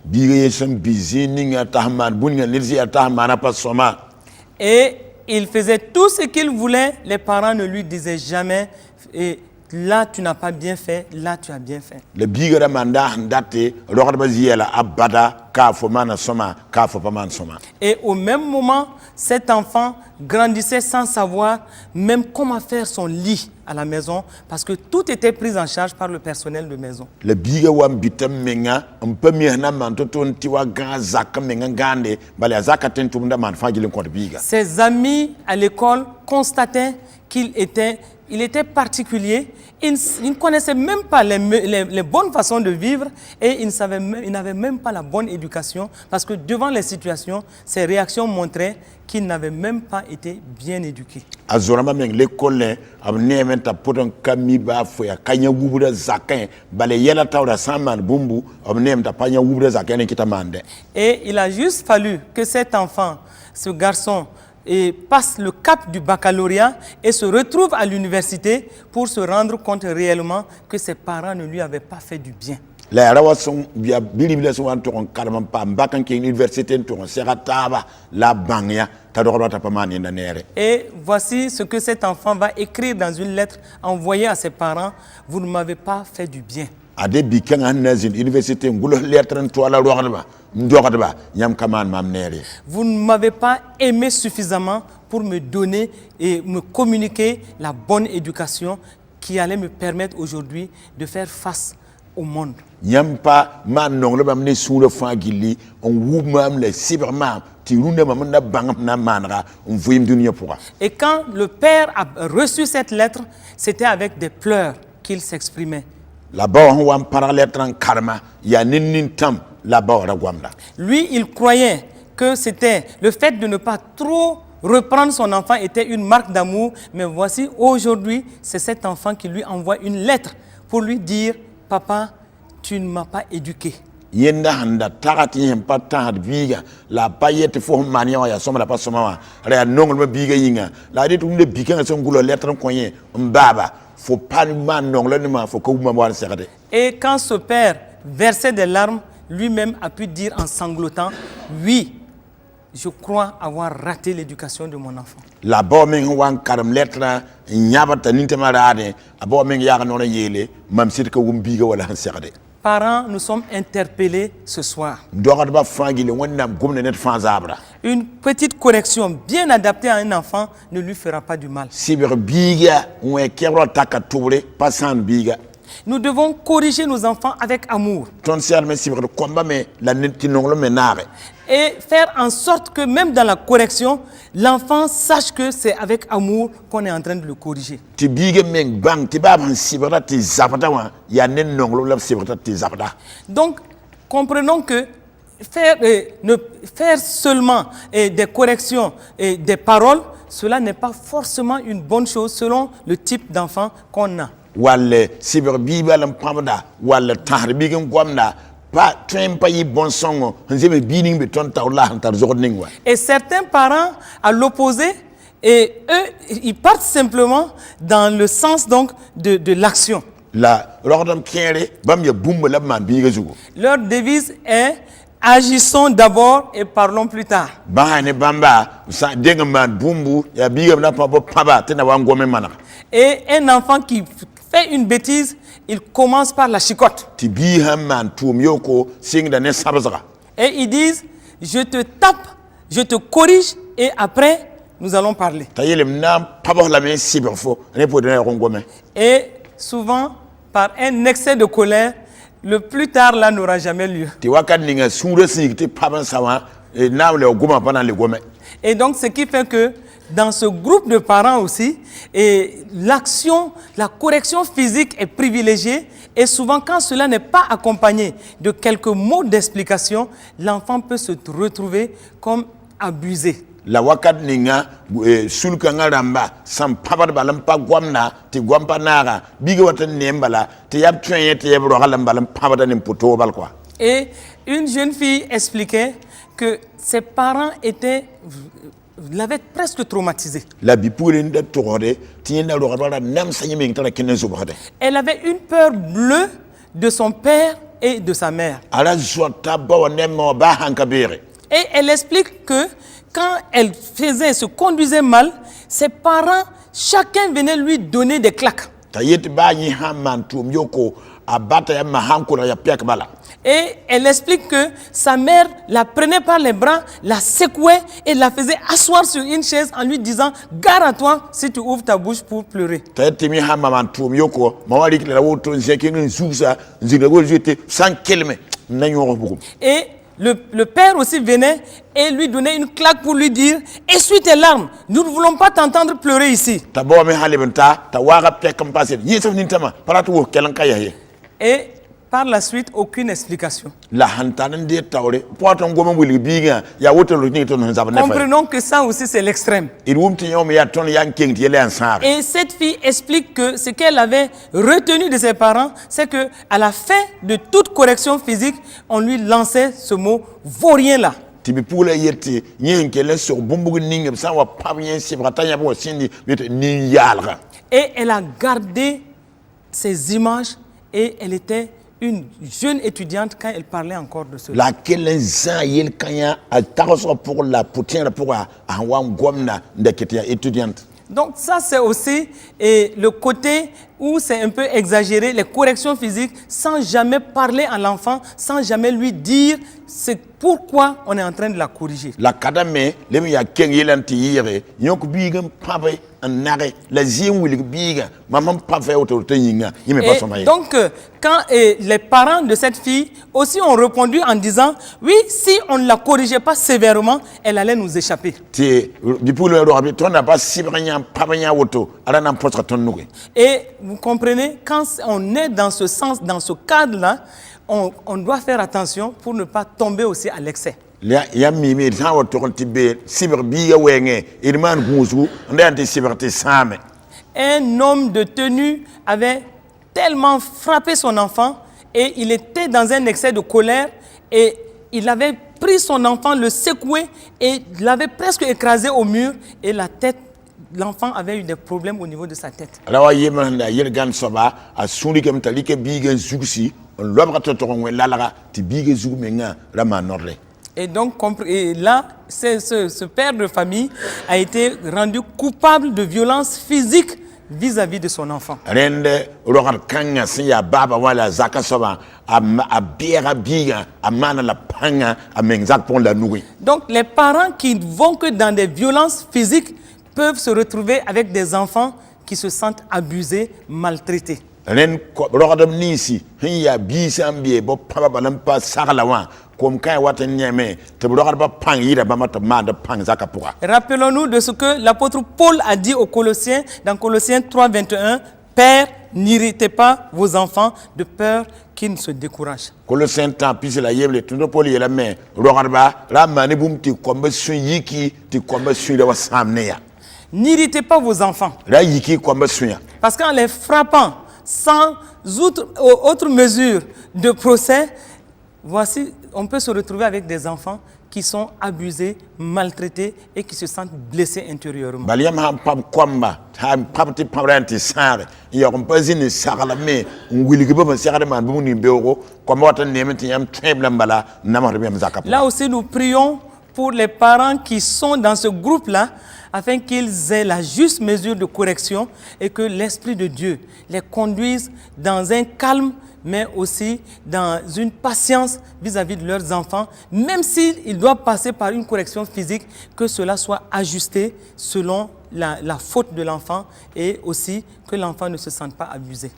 Et il faisait tout ce qu'il voulait, les parents ne lui disaient jamais et là tu n'as pas bien fait, là tu as bien fait. Le bigara manda ndate rogarbaziela abada ka fomana soma ka fopamana soma. Et au même moment, cet enfant grandissait sans savoir même comment faire son lit à la maison parce que tout était pris en charge par le personnel de maison. Le biga wam bitam menga un peu miena mantoton tiwa ga zaka menga gande bale zaka tentumda man fagilin ko biga. Ses amis à l'école constataient qu'il était particulier, il ne connaissait même pas les bonnes façons de vivre et il n'avait même pas la bonne éducation parce que devant les situations, ses réactions montraient qu'il n'avait même pas été bien éduqué. Azorama meng l'école amnementa podon kamiba foya kanya wubura zakin bale yela tawra saman bumbu amnemta panya wubura zakin kitamande. Et il a juste fallu que cet enfant, ce garçon, passe le cap du baccalauréat et se retrouve à l'université pour se rendre compte réellement que ses parents ne lui avaient pas fait du bien. La rawason bia bilibila so an toron karman pa mbakan ki université toron serataba la bangya ta dorota pa mani na nere. Et voici ce que cet enfant va écrire dans une lettre envoyée à ses parents: vous ne m'avez pas fait du bien. Ade bikan annazin université ngulo lettre to la roxba ndokatba nyam kaman mam nere. Vous ne m'avez pas aimé suffisamment pour me donner et me communiquer la bonne éducation qui allait me permettre aujourd'hui de faire face au monde. Yampa man non le bamne sous le fangili on woumam le cyberman ti runda mamna bangam na manra on voyim dunia pourra. Et quand le père a reçu cette lettre, c'était avec des pleurs qu'il s'exprimait. Là-bas on va parler en karma ya nin tam là-bas ragwamda. Lui, il croyait que c'était le fait de ne pas trop reprendre son enfant était une marque d'amour, mais voici aujourd'hui, c'est cet enfant qui lui envoie une lettre pour lui dire: papa, tu ne m'as pas éduqué. Yenda handa tarati hempa tahad biga la payete fo mania ya soma la pasoma re nongol ma biga yinga la dit umde biga son gulo lettre koyen mbaba faut pas man nongol ne ma faut ko ma war serade. Et quand ce père versait des larmes, lui-même a pu dire en sanglotant: oui, je crois avoir raté l'éducation de mon enfant. La bombing wan karam letra nyabata nintemarade a bombing ya no yele mam sit ko wumbiga wala hanserde. Parents, nous sommes interpellés ce soir. Une petite correction bien adaptée à un enfant ne lui fera pas du mal. Nous devons corriger nos enfants avec amour. Et faire en sorte que même dans la correction, l'enfant sache que c'est avec amour qu'on est en train de le corriger. Donc, comprenons que ne faire seulement des corrections et des paroles, cela n'est pas forcément une bonne chose selon le type d'enfant qu'on a. Et certains parents, à l'opposé, et eux, ils partent simplement dans le sens donc de l'action. Leur devise est agissons d'abord et parlons plus tard. Et un enfant qui fait une bêtise, il commence par la chicotte. Et ils disent, je te tape, je te corrige et après, nous allons parler. Et souvent, par un excès de colère, le plus tard là n'aura jamais lieu. Et donc, ce qui fait que dans ce groupe de parents aussi, l'action, la correction physique est privilégiée. Et souvent, quand cela n'est pas accompagné de quelques mots d'explication, l'enfant peut se retrouver comme abusé. La wakat ninga sulkanga ramba sam pabar balam pa gwamna ti gwampa naga biga watan nembala ti yab tuen ti yab rogalam balam pabada nim poto bal quoi. Et une jeune fille expliquait que ses parents l'avaient presque traumatisée. La bipouline de tourode tiena rogala nam sanyemi ngtara kenezo bade. Elle avait une peur bleue de son père et de sa mère. Ala zota ba nemmo ba hankabere. Et elle explique que quand elle se conduisait mal, ses parents, chacun venait lui donner des claques. Et elle explique que sa mère la prenait par les bras, la secouait et la faisait asseoir sur une chaise en lui disant « Gare à toi si tu ouvres ta bouche pour pleurer ». Et le père aussi venait et lui donnait une claque pour lui dire « Essuie tes larmes, nous ne voulons pas t'entendre pleurer ici ». Et par la suite, aucune explication. Comprenons que ça aussi c'est l'extrême. Et cette fille explique que ce qu'elle avait retenu de ses parents, c'est que à la fin de toute correction physique, on lui lançait ce mot vaurien là. Et elle a gardé ces images et elle était une jeune étudiante quand elle parlait encore de cela. Donc ça c'est aussi le côté où c'est un peu exagéré, les corrections physiques, sans jamais parler à l'enfant, sans jamais lui dire c'est pourquoi on est en train de la corriger. Donc quand les parents de cette fille aussi ont répondu en disant oui, si on ne la corrigeait pas sévèrement, elle allait nous échapper. Et vous comprenez, quand on est dans ce sens, dans ce cadre-là, on doit faire attention pour ne pas tomber aussi à l'excès. Un homme de tenue avait tellement frappé son enfant et il était dans un excès de colère et il avait pris son enfant, le secoué et l'avait presque écrasé au mur et la tête. L'enfant avait eu des problèmes au niveau de sa tête. Et donc, et là, ce père de famille a été rendu coupable de violence physique vis-à-vis de son enfant. Donc, les parents qui ne vont que dans des violences physiques peuvent se retrouver avec des enfants qui se sentent abusés, maltraités. Rappelons-nous de ce que l'apôtre Paul a dit aux Colossiens dans Colossiens 3, 21. Père, n'irritez pas vos enfants de peur qu'ils ne se découragent. Colossiens temps puis la yemle tout Paul yela mais la manibum ti kombe sunyi ki ti kombe suyi wa samneya. N'irritez pas vos enfants. Parce qu'en les frappant sans autre mesure de procès, voici, on peut se retrouver avec des enfants qui sont abusés, maltraités et qui se sentent blessés intérieurement. Là aussi, nous prions pour les parents qui sont dans ce groupe-là, afin qu'ils aient la juste mesure de correction et que l'Esprit de Dieu les conduise dans un calme, mais aussi dans une patience vis-à-vis de leurs enfants, même s'ils doivent passer par une correction physique, que cela soit ajusté selon la faute de l'enfant et aussi que l'enfant ne se sente pas abusé.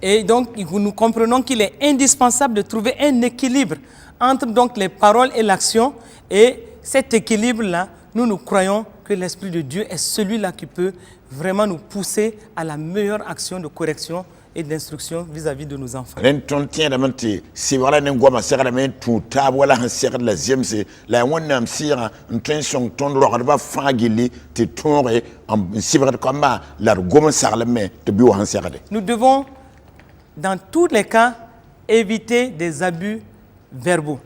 Et donc nous comprenons qu'il est indispensable de trouver un équilibre entre donc les paroles et l'action, et cet équilibre-là, nous croyons que l'Esprit de Dieu est celui-là qui peut vraiment nous pousser à la meilleure action de correction et d'instruction vis-à-vis de nos enfants. Nous devons, dans tous les cas, éviter des abus verbaux.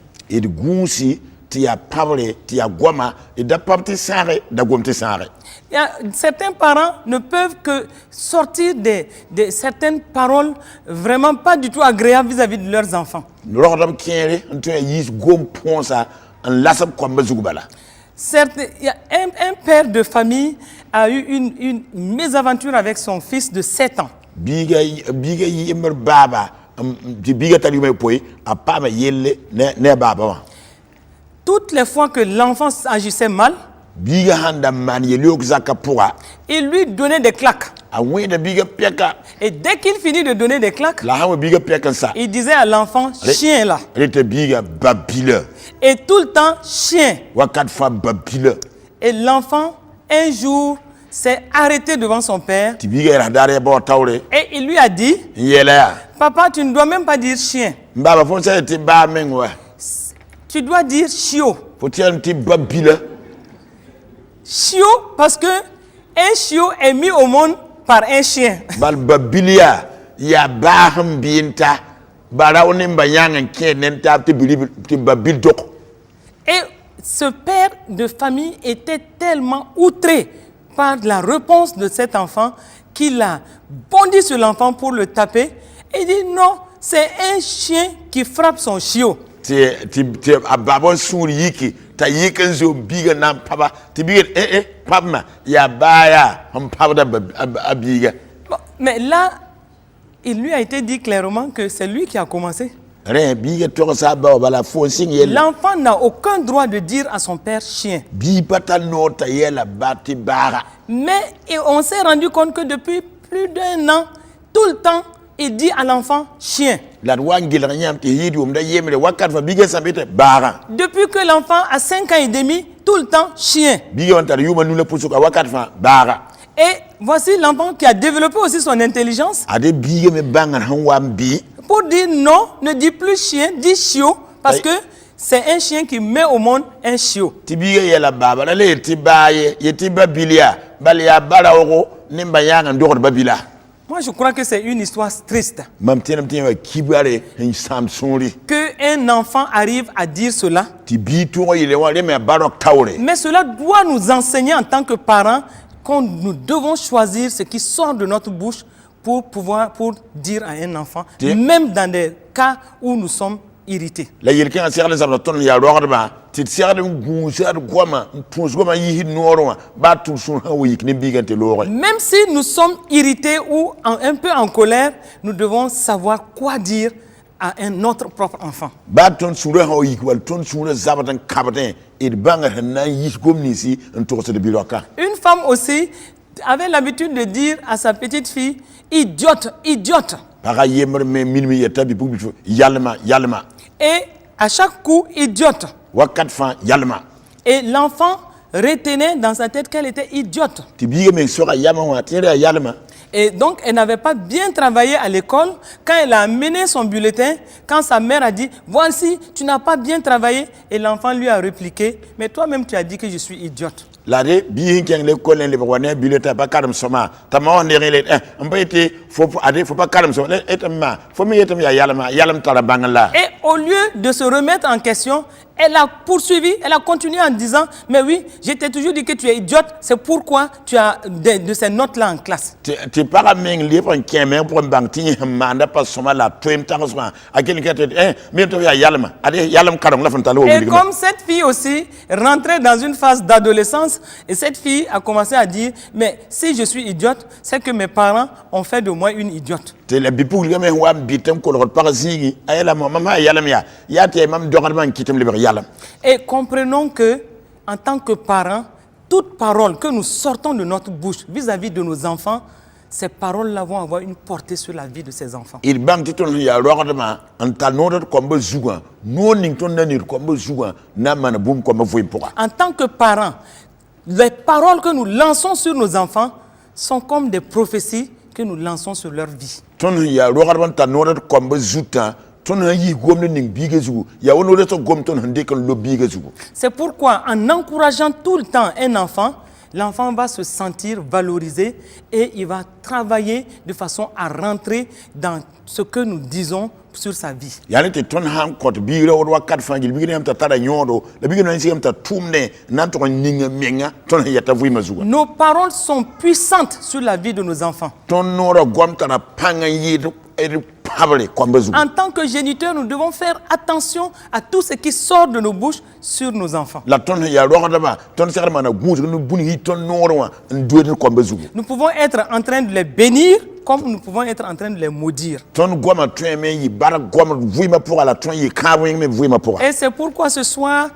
Certains parents ne peuvent que sortir de certaines paroles vraiment pas du tout agréables vis-à-vis de leurs enfants. Certes, il y a un père de famille a eu une mésaventure avec son fils de 7 ans. Toutes les fois que l'enfant agissait mal, il lui donnait des claques. Et dès qu'il finit de donner des claques, il disait à l'enfant, chien là. Et tout le temps, chien. Et l'enfant, un jour, s'est arrêté devant son père. Et il lui a dit, papa, tu ne dois même pas dire chien. Tu dois dire chiot. Chiot parce que un chiot est mis au monde par un chien. Et ce père de famille était tellement outré par la réponse de cet enfant qu'il a bondi sur l'enfant pour le taper et dit non, c'est un chien qui frappe son chiot. Mais là, il lui a été dit clairement que c'est lui qui a commencé. L'enfant n'a aucun droit de dire à son père chien. Mais on s'est rendu compte que depuis plus d'1 an, tout le temps, il dit à l'enfant chien. Depuis que l'enfant a 5 ans et demi, tout le temps chien. Et voici l'enfant qui a développé aussi son intelligence. Pour dire non, ne dis plus chien, dis chiot, parce que c'est un chien qui met au monde un chiot. Moi, je crois que c'est une histoire triste. Qu'un enfant arrive à dire cela. Mais cela doit nous enseigner en tant que parents que nous devons choisir ce qui sort de notre bouche pour dire à un enfant, même dans des cas où nous sommes irrités. Même si nous sommes irrités ou un peu en colère, nous devons savoir quoi dire à notre propre enfant. Une femme aussi avait l'habitude de dire à sa petite fille, idiote, idiote. Et à chaque coup, idiote. Et l'enfant retenait dans sa tête qu'elle était idiote. Et donc, elle n'avait pas bien travaillé à l'école. Quand elle a amené son bulletin, quand sa mère a dit, voici, tu n'as pas bien travaillé. Et l'enfant lui a répliqué, mais toi-même, tu as dit que je suis idiote. Et au lieu de se remettre en question, elle a poursuivi, elle a continué en disant, mais oui, je t'ai toujours dit que tu es idiote, c'est pourquoi tu as de ces notes-là en classe. Et comme cette fille aussi rentrait dans une phase d'adolescence, et cette fille a commencé à dire, mais si je suis idiote, c'est que mes parents ont fait de moi une idiote. Et comprenons que, en tant que parents, toute parole que nous sortons de notre bouche vis-à-vis de nos enfants, ces paroles-là vont avoir une portée sur la vie de ces enfants. En tant que parents, les paroles que nous lançons sur nos enfants sont comme des prophéties que nous lançons sur leur vie. C'est pourquoi, en encourageant tout le temps un enfant, l'enfant va se sentir valorisé et il va travailler de façon à rentrer dans ce que nous disons sur sa vie. Nos paroles sont puissantes sur la vie de nos enfants. En tant que géniteurs, nous devons faire attention à tout ce qui sort de nos bouches sur nos enfants. Nous pouvons être en train de les bénir comme nous pouvons être en train de les maudire. Et c'est pourquoi ce soir,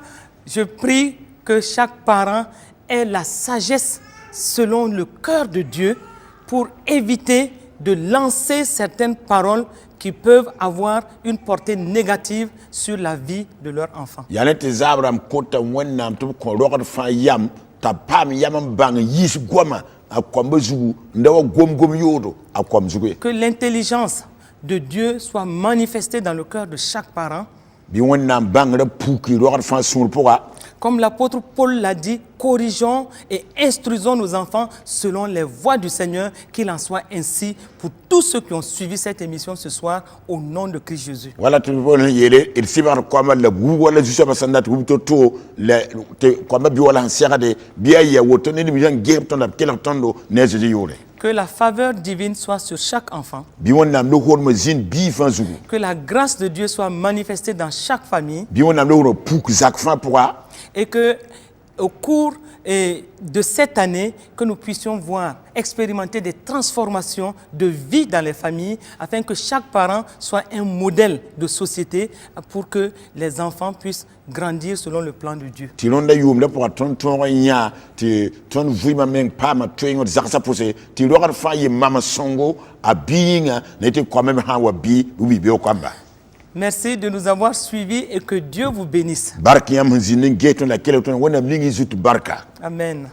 je prie que chaque parent ait la sagesse selon le cœur de Dieu pour éviter de lancer certaines paroles qui peuvent avoir une portée négative sur la vie de leur enfant. Que l'intelligence de Dieu soit manifestée dans le cœur de chaque parent. Comme l'apôtre Paul l'a dit, corrigeons et instruisons nos enfants selon les voies du Seigneur, qu'il en soit ainsi pour tous ceux qui ont suivi cette émission ce soir, au nom de Christ Jésus. Que la faveur divine soit sur chaque enfant. Que la grâce de Dieu soit manifestée dans chaque famille. Et que au cours de cette année, que nous puissions expérimenter des transformations de vie dans les familles, afin que chaque parent soit un modèle de société pour que les enfants puissent grandir selon le plan de Dieu. Merci de nous avoir suivis et que Dieu vous bénisse. Amen.